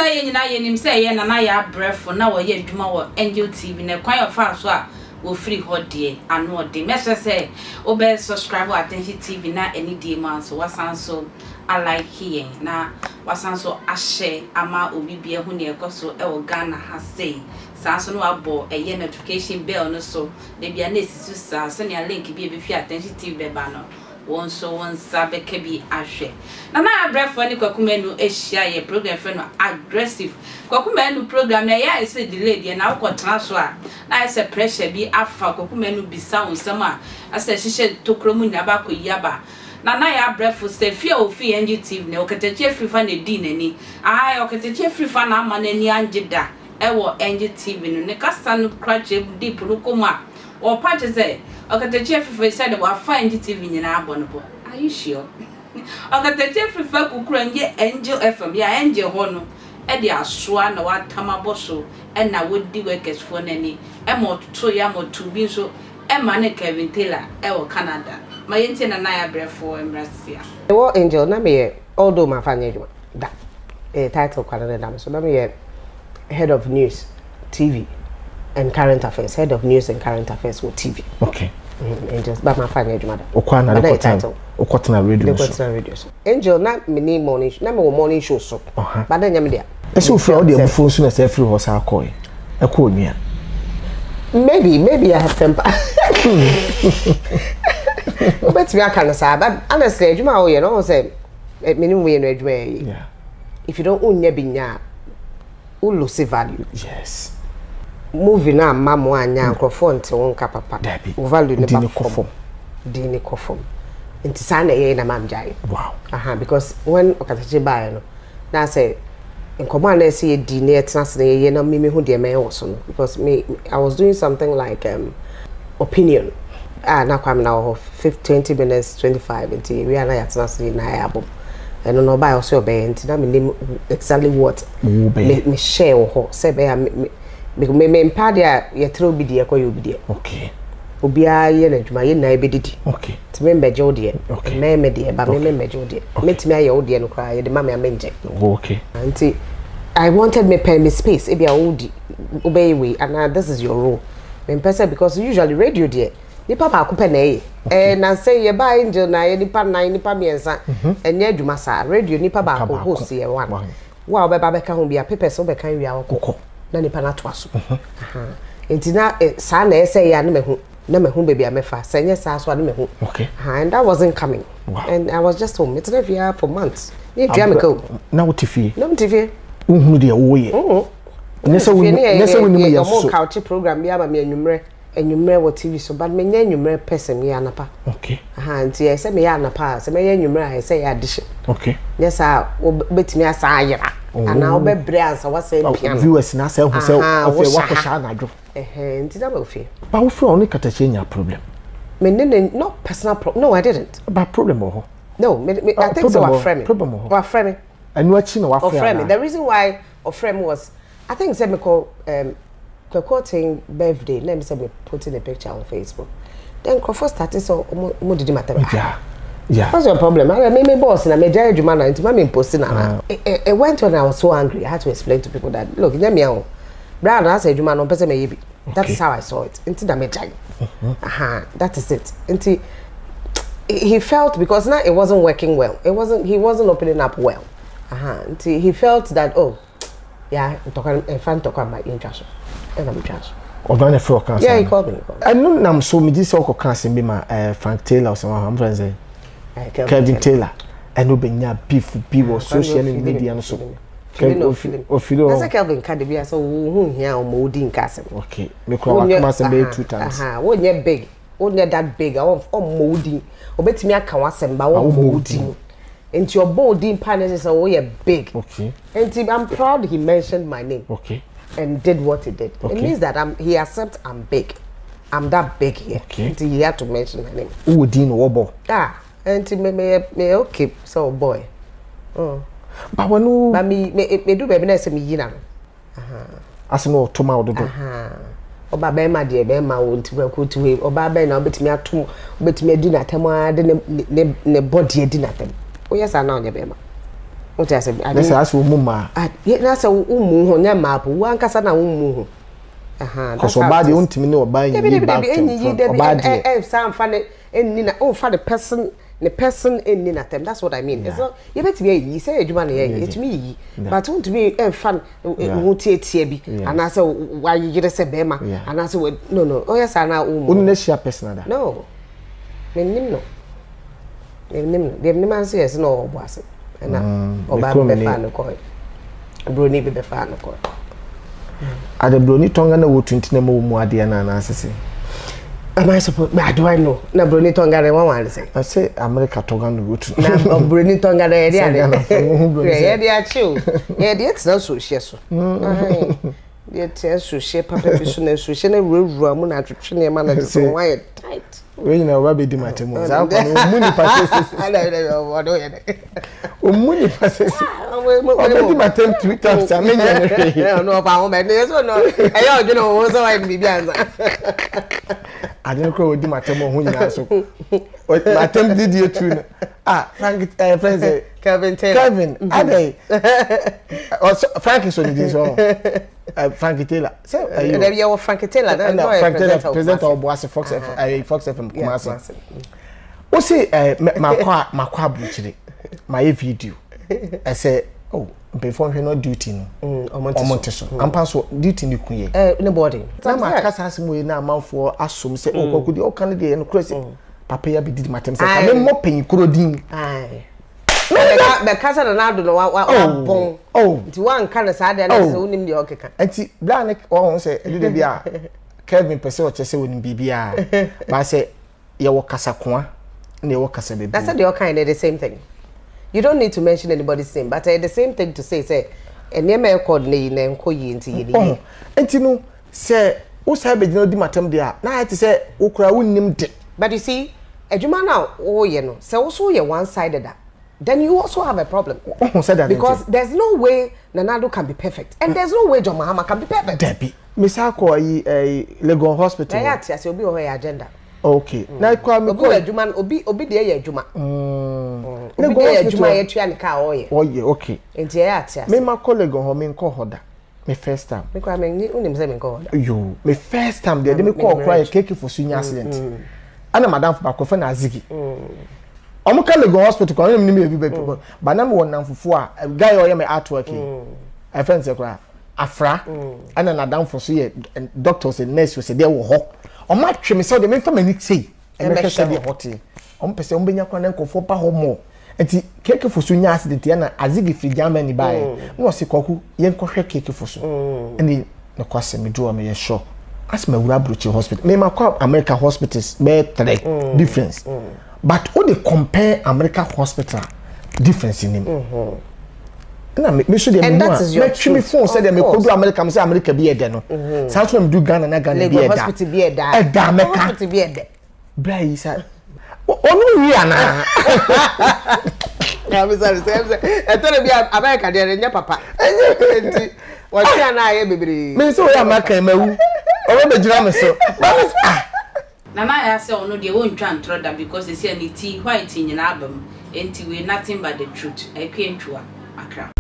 say you na yenim say ye na ya Brefo na wo ye adwuma wo Angel TV na kwan of fa so a wo free hot dey ano dey message say obe subscribe Attention TV na any day man so wasan so I like here na wasan so ahye ama obi bia hu ne ekoso e wo Ghana ha say sanso no abo eye notification bell no so de bia na esisu sa so ne link bia be fi Attention TV be ba no won so won sabe ke bi ahwe na na Brefo ni Kwaku Manu ehia ye program fe no aggressive Kwaku Manu program na ya ese delay de na wo so a na ese pressure bi afa Kwaku Manu bisa won a ase hihye tokromu nya ba ko yaba na ya Brefo se Fíre ofi Angel TV na Okatakyie Afrifa na di nani Okatakyie Afrifa na ama nani angeda ewo Angel TV no ne kasa no krache deep no koma o party say Okatakyie Afrifa said wa fa Angel TV nyina abo no bo are you sure Okatakyie Afrifa kukura nge Angel FM ya Angel ho no e de asoa na wa tamabo so e na wodi workers for nani e mo to ya mo to bi so e ma ne Kevin Taylor e wo Canada my yenti na ya Brefo embracia wo Angel na me although my fanya adwuma da title kwala na so na me head of news TV and current affairs, head of news and current affairs with TV. Okay. Angel, but my family adwuma da. Okwana na title. Okotna radio show. Okotna radio show. Angel na me ni morning show, na me morning show so. But then nyame dia. Ese o free audio phone so na say free ho sa call. E ko onua. Maybe I have temper. But we are kind of sad, but honestly, adwuma o ye no say me ni we no adwuma. Yeah. If you don't own binya, you lose value. Yes. Moving na mamo anya microphone te wonka papa. Value ne ba form. Dini kofom. Nti sana ye na mamjai. Wow. Because when Okatakyie buy no, na say nkomo na say di na etna ye na me hu de me wo so no because I was doing something like opinion. Na kwam na 20 minutes 25 nti we na yatna say na ya album. And no buy also be nti na me name exactly what me share ho say be me mpade a ye tro bi de ko ye obi de. Okay. Obia ye na dwuma ye na e bedidi. Okay. Ti me mbeje wo de. Okay. Me de ba me mbeje wo de. Metimi aye wo de no kra ye de ma me amenje. Okay. Nti I wanted me pay me space e bia wo di obey we and this is your role. Me pesa because usually radio de nipa ba ko pe na e na say ye ba Angel na ye nipa miensa enye adwuma sa radio nipa ba ko host ye one wa obeba be ka ho bia paper so be kan wi awoko na nipa na to aso enti na sa na say ya na me hu baby amefa senye sa so na me hu okay and that wasn't coming. Wow. And I was just home it's never here for months you dream go na what TV no TV hu de wo ye nese woni me so couch program bia ma me anwumre wo TV so but me nya anwumre person me anapa okay nti I say me ya anapa say me nya anwumre I say ya addition okay yes betimi asa ayira ana obebre ansa wase piano viewers na say hu say ofe wakosha na adwo nti da ba ofe ba wo free on Okatakyie nya problem me no personal problem no I didn't but problem ho no I think so wa frame problem ho wa frame anu achi na wa frame the reason why of frame was I think say me call Kwaku birthday let me say me putting a picture on Facebook then Kwaku started so mo did matter yeah what's your problem I me boss na me jai juma na ntima me posting na it went on I was so angry I had to explain to people that look let me out brother na say juma no person me yebi that is how I saw it into that me jai that is it into he felt because now it wasn't working well he wasn't opening up well until he felt that oh yeah talking in front of my interest and I'm just Odwane Fro can yeah he called me and no nam so me dis oko kan se be ma Frank Taylor so am friends Kevin Taylor and obenya beef be was social media no so Fíre that's a Kevin card be so hu hia o mo di nkase okay me kro wa come say be 2 times won ye big won ye that big o mo di obetimi aka wasem ba wo mo di and your body in partners so we are big okay and I'm proud he mentioned my name okay and did what he did okay. It means that he accepts I'm big I'm that big here okay. And he had to mention my name who din wo and me okay so boy but when but me do baby na say me yina asino to ma ododo oba be ma de be ma won ti Kwaku ti we oba be na obetimi atom obetimi adi na tem ade ne body adi na tem o yes na onye be ma What I said, let's ask Mumma. That's a woman, your map, one Cassana woman. Because body won't me know buying some funny and for the person. The person in them, that's what I mean. Yeah. So you better be you say you want it's me, but to me fun won't be and I say why you just say Bema and I say no oh yes I now wouldn't share personal no no the man says no was it and or be fan call Bruni be fan call at the Bruni tongue and wood 20 more Diana and answer. Am I supposed? Do I know? Na Bruni Tonga de one say. I say America Tonga no root. Na Bruni Tonga de dia. Yeah, dia chill. Yeah, dia tell so share so. Dia tell so share papa bi so na so share na wura mu na twetwe na ma na so why tight. We na wa be di matemu. Za kwa no muni passes. I do ye. O muni passes. O di matem Twitter sa me nya. No pa o me so no. Ayo ju no wo so wa bi bi anza. I didn't call with my temple when you so. My temple did you too. Frank, friends, Kevin, Ade. Frank is on this one. Frankie Taylor. So, you are Frankie Taylor. Frank Taylor, president of Boise Fox FM Kumasi. O say, my qua butchery, my video. I say, oh. Before we not duty no omonteso ampa so duty ni kunye nobody na ma kasa asemo na amanfo asom se Kwaku de o kan de no cross papa ya be did matem se ka me mo pen krodin ai be kasa na do no wa bon nti wan kan sa de na se wonim de okeka nti bla ne o se edu de bia Kevin pese o chese wonim bibia ba se ye wo kasa koa na ye wo kasa bebe that's the kind the same thing. You don't need to mention anybody's name, but the same thing to say, and you may call me and call you into you. And you know, say, who's having no dimatum there? Now I say, Okra wouldn't name it. But you see, a Juma now, oh, you know, so also you're one sided that. Then you also have a problem. Because there's no way Nanado can be perfect, and there's no way John Mahama can be perfect. Debbie, Miss Ako, a Legon Hospital. Yes, you'll be on her agenda. Okay. Now, come a Juman, Obi, dear Juma. Legon Juma, a Trianica, oh, yeah, okay. And yes, me my colleague on home in Cohoda. Me first time. Me cry me unim call. You, me first time they me call cry cake for senior accident. Ana madam for back na Ziggy. Omo ka Legon Hospital ko me me bi people. But na me won nam fufu a guy o me artwork. I friend say cry. Afra. Ana na down for so ye doctors and nurse say there wo ho. Omo atwe me say de me fa mani sei. E me hwese de hotel. Omo pese omo benya kwa na nkofo pa ho mo. Enti keke fosu nya accident ya na Azigi fi Germany bae. No se Kwaku yen kohwe keke fosu. Eni na kwase me do me ye sure. As me wura Brochi hospital. Me ma kwa America hospitals be 3 difference. But when they compare America hospital difference in him. Na me should dey know. Me twi me phone say dey me ko do America me say America be there no. Say so me do Ghana na Ghana be there. Hospital be there. America hospital be there. Bra yi say onu wi ana I'm sorry. I thought be America there nya papa. Enti what ya na aye bebere. Me so ya America mawu. O be jira me so. Na na ya say onu de won twa ntroda because they say any tea white nyina abam. Enti we nothing but the truth. I can't twa akra.